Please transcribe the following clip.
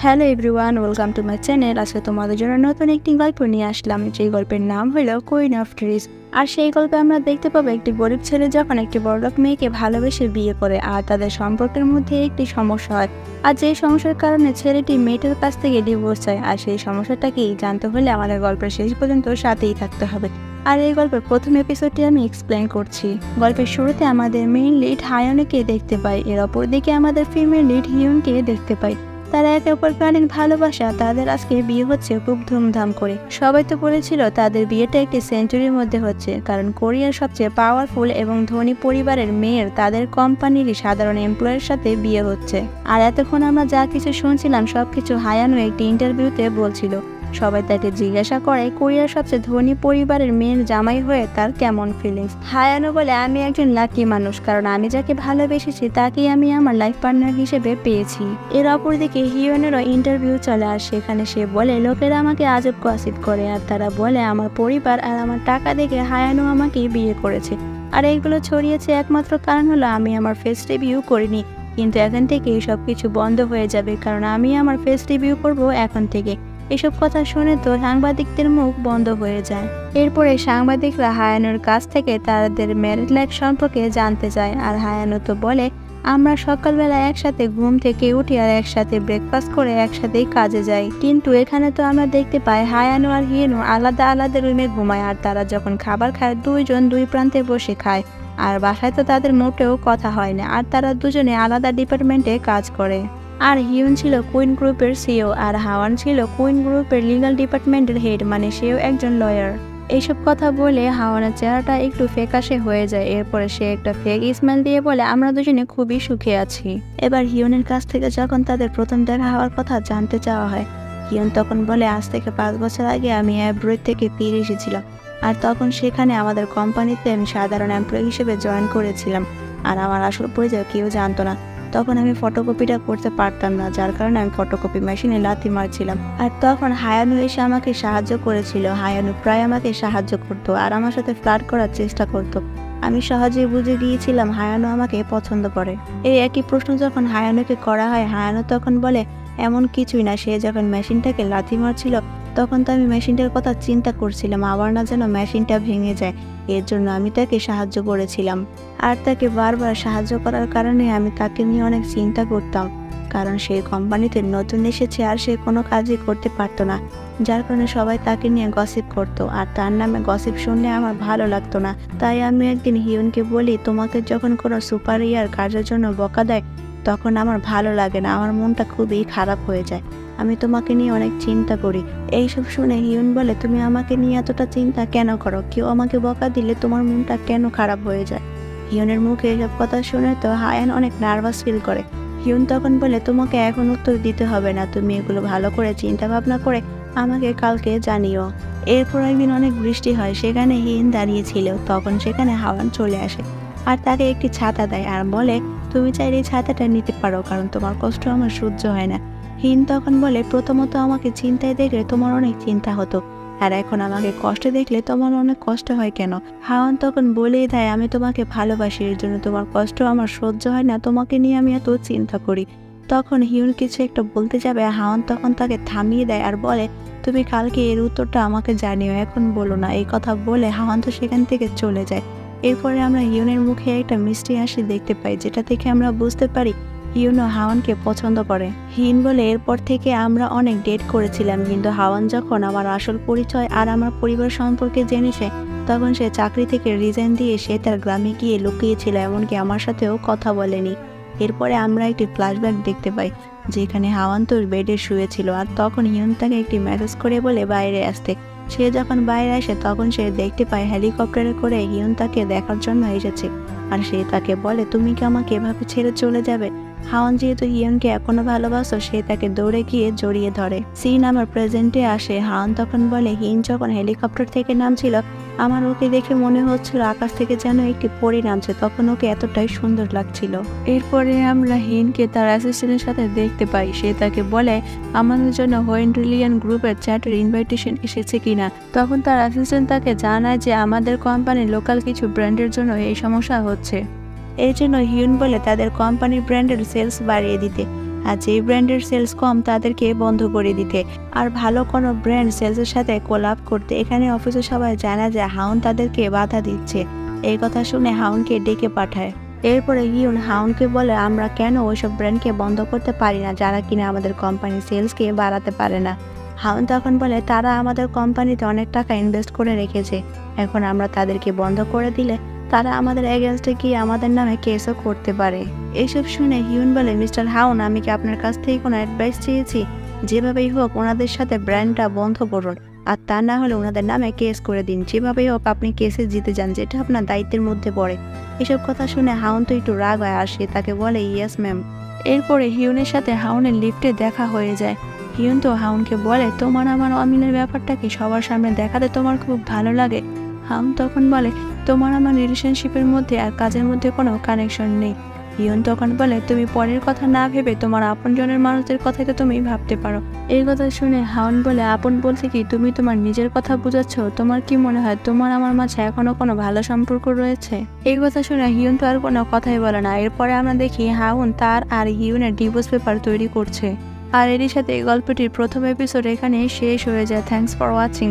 Hello everyone, welcome to my channel. আজকে তোমাদের জন্য নতুন একটি গল্প নিয়ে আসলাম। সেই গল্পের নাম হলো কুইন অফ ট্রিজ। আর সেই গল্পে আমরা দেখতে পাবো একটি গরিব ছেলে যখন একটি বড়লোক মেয়েকে ভালোবেসে বিয়ে করে, আর তাদের সম্পর্কের মধ্যে একটি সমস্যা হয়। আর যেই সমস্যার কারণে ছেলেটি মেয়েটার কাছ থেকে ডিভোর্স চায়। আর সেই সমস্যাটাকেই জানতে হলে আমাদের গল্পের শেষ পর্যন্ত সাথেই থাকতে হবে। আর এই গল্পের প্রথম এপিসোডটি আমি এক্সপ্লেন করছি। গল্পের শুরুতে আমাদের মেইন লিড হায়নকে দেখতে পাই, এর অপর দিকে আমাদের ফিমেল লিড হিউনকে দেখতে পাই। তারা একে অপরকে অনেক ভালোবাসা, তাদের আজকে বিয়ে হচ্ছে খুব ধুমধাম করে। সবাই তো বলেছিল তাদের বিয়েটা একটি সেঞ্চুরির মধ্যে হচ্ছে, কারণ কোরিয়ার সবচেয়ে পাওয়ারফুল এবং ধনী পরিবারের মেয়ের তাদের কোম্পানিরই সাধারণ এমপ্লয়ের সাথে বিয়ে হচ্ছে। আর এতক্ষণ আমরা যা কিছু শুনছিলাম সবকিছু হায়ানো একটি ইন্টারভিউতে বলছিল। সবাই তাকে জিজ্ঞাসা করে কোরিয়ার সবচেয়ে ধনী পরিবারের মেয়ের জামাই হয়ে তার কেমন ফিলিংস। হায়ানো বলে, আমি একজন লাকি মানুষ, কারণ আমি যাকে ভালোবেসেছি তাকেই আমি আমার লাইফ পার্টনার হিসেবে পেয়েছি। এর অপরদিকে হিউনেরও ইন্টারভিউ চলে, আর সেখানে সে বলে লোকেরা আমাকে আজব গসিপ করে, আর তারা বলে আমার পরিবার আর আমার টাকা দেখে হায়ানো আমাকে বিয়ে করেছে। আর এইগুলো ছড়িয়েছে একমাত্র কারণ হলো আমি আমার ফেস রিভিউ করিনি। কিন্তু এখন থেকে সব কিছু বন্ধ হয়ে যাবে, কারণ আমি আমার ফেস রিভিউ করব এখন থেকে। এসব কথা শুনে তো সাংবাদিকদের মুখ বন্ধ হয়ে যায়। এরপরে সাংবাদিকরা হায়ানোর কাছ থেকে তাদের ম্যারিড লাইফ সম্পর্কে জানতে চায়, আর হায়ানো তো বলে আমরা সকালবেলা একসাথে ঘুম থেকে উঠি আর একসাথে ব্রেকফাস্ট করে একসাথেই কাজে যাই। কিন্তু এখানে তো আমরা দেখতে পাই হায়ানো আর হিয়েনো আলাদা আলাদা রুমে ঘুমায়, আর তারা যখন খাবার খায় দুইজন দুই প্রান্তে বসে খায়। আর বাসায় তো তাদের মোটেও কথা হয় না, আর তারা দুজনে আলাদা ডিপার্টমেন্টে কাজ করে। আর হিউন ছিল কুইন গ্রুপের সিও, আর হাওয়ান ছিল কুইন গ্রুপের লিগাল ডিপার্টমেন্টের হেড, মানে সেও একজন লয়ার। এইসব কথা বলে হাওয়ানের চেহারাটা একটু ফ্যাকাশে হয়ে যায়। এরপরে সে একটা ফেক স্মাইল দিয়ে বলে আমরা দুজনে খুবই সুখে আছি। এবার হিউনের কাছ থেকে যখন তাদের প্রথম দেখা হওয়ার কথা জানতে চাওয়া হয়, হিউন তখন বলে আজ থেকে 5 বছর আগে আমি অ্যাব্রয়েড থেকে ফিরে এসেছিলাম, আর তখন সেখানে আমাদের কোম্পানিতে আমি সাধারণ এমপ্লয়ি হিসেবে জয়েন করেছিলাম, আর আমার আসল পরিচয় কেউ জানতো না। তখন আমি ফটোকপিটা করতে পারতাম না, যার কারণে আমি ফটোকপি মেশিনে লাথি মারছিলাম। আর তখন হায়ানু এসে আমাকে সাহায্য করেছিল। হায়ানু প্রায় আমাকে সাহায্য করতো আর আমার সাথে ফ্লার্ট করার চেষ্টা করতো। আমি সহজেই বুঝে গিয়েছিলাম হায়ানু আমাকে পছন্দ করে। এই একই প্রশ্ন যখন হায়ানুকে করা হয়, হায়ানু তখন বলে এমন কিছুই না, সে যখন মেশিনটাকে লাথি মারছিল তখন তো আমি মেশিনটার কথা চিন্তা করছিলাম, আবার না যেন মেশিনটা ভেঙে যায়, এর জন্য আমি তাকে সাহায্য করেছিলাম। আর তাকে বারবার সাহায্য করার কারণে আমি তাকে নিয়ে অনেক চিন্তা করতাম, কারণ সে কোম্পানিতে নতুন এসেছে আর সে কোনো কাজই করতে পারতো না, যার কারণে সবাই তাকে নিয়ে গসিপ করতো, আর তার নামে গসিপ শুনলে আমার ভালো লাগতো না। তাই আমি একদিন হিউনকে বলি তোমাকে যখন কোনো সুপারিয়ার কাজের জন্য বকা দেয় তখন আমার ভালো লাগে না, আমার মনটা খুবই খারাপ হয়ে যায়, আমি তোমাকে নিয়ে অনেক চিন্তা করি। এইসব শুনে হিউন বলে তুমি আমাকে নিয়ে এতটা চিন্তা কেন করো, কেউ আমাকে বকা দিলে তোমার মনটা কেন খারাপ হয়ে যায়। হিউনের মুখে এসব কথা শুনে তো হায়ান অনেক নার্ভাস ফিল করে। হিউন তখন বলে তোমাকে এখন উত্তর দিতে হবে না, তুমি এগুলো ভালো করে চিন্তা ভাবনা করে আমাকে কালকে জানিও। এরপর একদিন অনেক বৃষ্টি হয়, সেখানে হিউন দাঁড়িয়েছিল, তখন সেখানে হাওয়ান চলে আসে আর তাকে একটি ছাতা দেয় আর বলে তুমি চাইলে এই ছাতাটা নিতে পারো, কারণ তোমার কষ্ট আমার সহ্য হয় না। হিন তখন বলে প্রথমত আমাকে চিন্তায় দেখলে তোমার অনেক চিন্তা হতো, আর এখন আমাকে কষ্টে দেখলে তোমার অনেক কষ্ট হয় কেন। হাওয়ান তখন বলেই দেয় আমি তোমাকে ভালোবাসি, এর জন্য তোমার কষ্ট আমার সহ্য হয় না, তোমাকে নিয়ে আমি এত চিন্তা করি। তখন হিউন কিছু একটা বলতে যাবে, হাওয়ান তখন তাকে থামিয়ে দেয় আর বলে তুমি কালকে এর উত্তরটা আমাকে জানিও, এখন বলো না। এই কথা বলে হাওয়ান তো সেখান থেকে চলে যায়। এরপরে আমরা হিউনের মুখে একটা মিষ্টি হাসি দেখতে পাই, যেটা থেকে আমরা বুঝতে পারি হিউনও হাওয়ানকে পছন্দ করে। হিন বলে এরপর থেকে আমরা অনেক ডেট করেছিলাম, কিন্তু হাওয়ান যখন আমার আসল পরিচয় আর আমার পরিবার সম্পর্কে জেনেছে তখন সে চাকরি থেকে রিজাইন দিয়ে সে তার গ্রামে গিয়ে লুকিয়েছিল, এমনকি আমার সাথেও কথা বলেনি। এরপরে আমরা একটি ফ্ল্যাশব্যাক দেখতে পাই যেখানে হাওয়ান তোর বেডে শুয়েছিল, আর তখন হিউন তাকে একটি মেসেজ করে বলে বাইরে আসতে। সে যখন বাইরে আসে তখন সে দেখতে পায় হেলিকপ্টারে করে হিউন তাকে দেখার জন্য এসেছে, আর সে তাকে বলে তুমি কি আমাকে এভাবে ছেড়ে চলে যাবে। হাওয়ান যেহেতু হিউনকে এখনো ভালোবাসো, সে তাকে দৌড়ে গিয়ে জড়িয়ে ধরে। সিন আমার প্রেজেন্টে আসে। হাওয়ান তখন বলে হিন যখন হেলিকপ্টার থেকে নামছিল আমার ওকে দেখে মনে হচ্ছিল আকাশ থেকে যেন একটি পরী নামছে, তখন ওকে এতটাই সুন্দর লাগছিল। এরপরে আমরা হিনকে তার অ্যাসিস্ট্যান্টের সাথে দেখতে পাই, সে তাকে বলে আমাদের জন্য হোয়েন্ট্রিলিয়ান গ্রুপের চ্যাটের ইনভাইটেশন এসেছে কিনা। তখন তার অ্যাসিস্ট্যান্ট তাকে জানায় যে আমাদের কোম্পানির লোকাল কিছু ব্র্যান্ডের জন্য এই সমস্যা হচ্ছে, এই জন্য হিউন বলে তাদের কোম্পানির ব্র্যান্ডের সেলস বাড়িয়ে দিতে। আর যেই ব্র্যান্ডের সেলস কম তাদেরকে বন্ধ করে দিতে, আর ভালো কোনো ব্র্যান্ড সেলসের সাথে কোলাপ করতে। এখানে অফিসে সবাই জানা যায় হাউন তাদেরকে বাধা দিচ্ছে। এই কথা শুনে হাউনকে ডেকে পাঠায়। এরপরে হিউন হাউনকে বলে আমরা কেন ওইসব ব্র্যান্ডকে বন্ধ করতে পারি না যারা কিনা আমাদের কোম্পানির সেলসকে বাড়াতে পারে না। হাউন তখন বলে তারা আমাদের কোম্পানিতে অনেক টাকা ইনভেস্ট করে রেখেছে, এখন আমরা তাদেরকে বন্ধ করে দিলে তারা আমাদের এগেনস্টে গিয়ে আমাদের নামে কেসও করতে পারে। এইসব শুনে হিউন বলে মিস্টার হাউন, আমি কি আপনার কাছ থেকে কোনো অ্যাডভাইস চেয়েছি? যেভাবেই হোক ওনাদের সাথে ব্র্যান্ডটা বন্ধ করুন, আর তা না হলে ওনাদের নামে কেস করে দিন। যেভাবেই হোক আপনি কেসে জিতে যান, যেটা আপনার দায়িত্বের মধ্যে পড়ে। এসব কথা শুনে হাউন তো একটু রাগ হয় আর সে তাকে বলে ইয়েস ম্যাম। এরপরে হিউনের সাথে হাউনের লিফটে দেখা হয়ে যায়। হিউন তো হাউনকে বলে তোমার আমার অমিলের ব্যাপারটা কি সবার সামনে দেখাতে তোমার খুব ভালো লাগে? হাউন তখন বলে তোমার আমার রিলেশনশিপের মধ্যে আর কাজের মধ্যে কোনো কানেকশন নেই। হিউন তখন বলে তুমি পরের কথা না ভেবে তোমার আপনজনের মানুষদের কথাই তো তুমি ভাবতে পারো। এই কথা শুনে হাউন বলে আপন বলতে কি তুমি তোমার নিজের কথা বুঝাচ্ছ? তোমার কি মনে হয় তোমার আমার মাঝে এখনো কোনো ভালো সম্পর্ক রয়েছে? এই কথা শুনে হিউন তো আর কোনো কথাই বলে না। এরপরে আমরা দেখি হাউন তার আর হিউনের ডিভোর্স পেপার তৈরি করছে। আর এরই সাথে এই গল্পটির প্রথম এপিসোড এখানে শেষ হয়ে যায়। Thanks for watching.